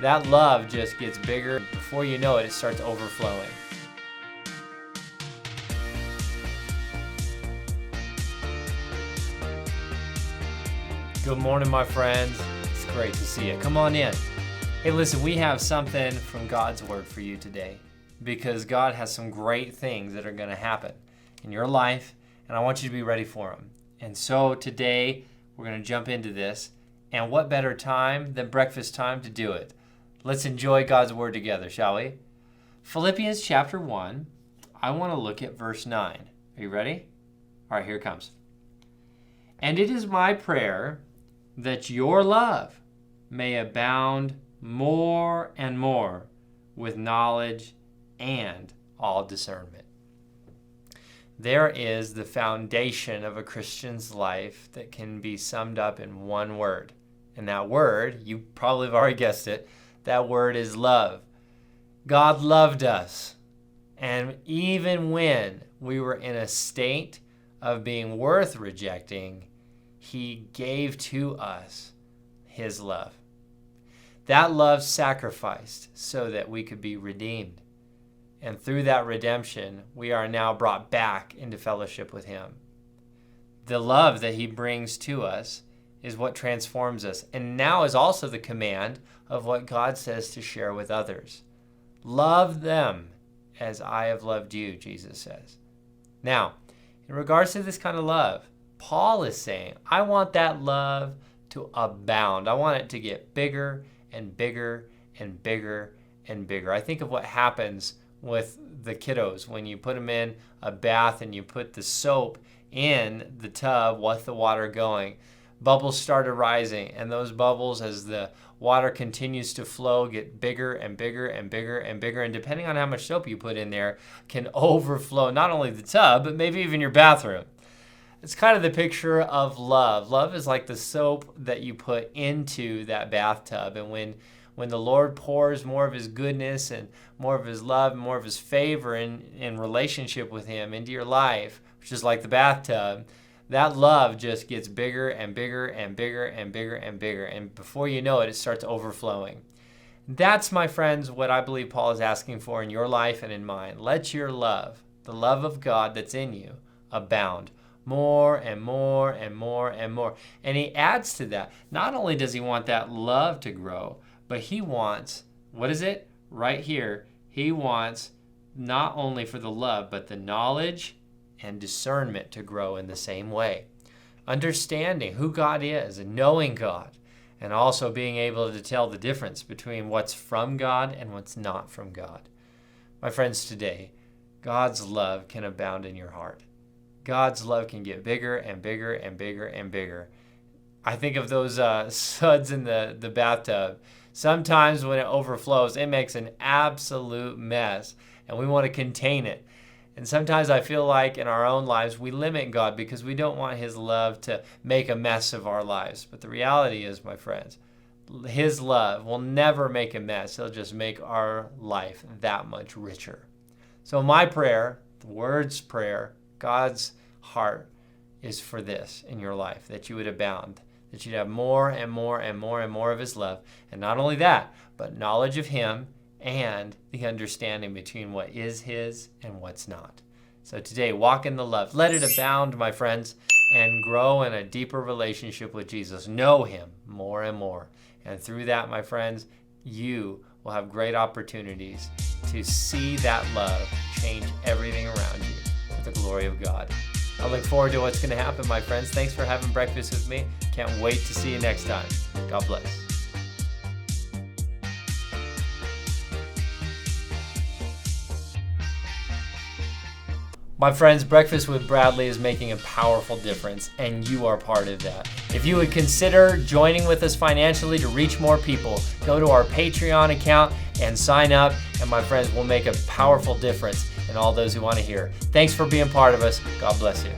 that love just gets bigger. Before you know it, it starts overflowing. Good morning, my friends. It's great to see you. Come on in. Hey, listen, we have something from God's Word for you today because God has some great things that are going to happen in your life, and I want you to be ready for them. And so today, we're going to jump into this, and what better time than breakfast time to do it? Let's enjoy God's Word together, shall we? Philippians chapter 1, I want to look at verse 9. Are you ready? All right, here it comes. And it is my prayer that your love may abound more and more with knowledge and all discernment. There is the foundation of a Christian's life that can be summed up in one word. And that word, you probably have already guessed it, that word is love. God loved us. And even when we were in a state of being worth rejecting, He gave to us His love. That love sacrificed so that we could be redeemed. And through that redemption, we are now brought back into fellowship with Him. The love that He brings to us is what transforms us. And now is also the command of what God says to share with others. Love them as I have loved you, Jesus says. Now, in regards to this kind of love, Paul is saying, I want that love to abound. I want it to get bigger and bigger and bigger and bigger. I think of what happens with the kiddos when you put them in a bath and you put the soap in the tub with the water going. Bubbles start arising, and those bubbles, as the water continues to flow, get bigger and bigger and bigger and bigger, and depending on how much soap you put in there, can overflow not only the tub, but maybe even your bathroom. It's kind of the picture of love. Love is like the soap that you put into that bathtub. And when the Lord pours more of His goodness and more of His love and more of His favor in relationship with Him into your life, which is like the bathtub, that love just gets bigger and bigger and bigger and bigger and bigger. And before you know it, it starts overflowing. That's, my friends, what I believe Paul is asking for in your life and in mine. Let your love, the love of God that's in you, abound. More and more and more and more. And he adds to that. Not only does he want that love to grow, but he wants, what is it? Right here. He wants not only for the love, but the knowledge and discernment to grow in the same way. Understanding who God is and knowing God, and also being able to tell the difference between what's from God and what's not from God. My friends, today, God's love can abound in your heart. God's love can get bigger and bigger and bigger and bigger. I think of those suds in the bathtub. Sometimes when it overflows, it makes an absolute mess, and we want to contain it. And sometimes I feel like in our own lives, we limit God because we don't want His love to make a mess of our lives. But the reality is, my friends, His love will never make a mess. He'll just make our life that much richer. So my prayer, the Word's prayer, God's heart is for this in your life, that you would abound, that you'd have more and more and more and more of His love. And not only that, but knowledge of Him and the understanding between what is His and what's not. So today, walk in the love. Let it abound, my friends, and grow in a deeper relationship with Jesus. Know Him more and more. And through that, my friends, you will have great opportunities to see that love change everything around you for the glory of God. I look forward to what's going to happen, my friends. Thanks for having breakfast with me. Can't wait to see you next time. God bless. My friends, Breakfast with Bradley is making a powerful difference, and you are part of that. If you would consider joining with us financially to reach more people, go to our Patreon account and sign up, and my friends, we'll make a powerful difference in all those who want to hear. Thanks for being part of us. God bless you.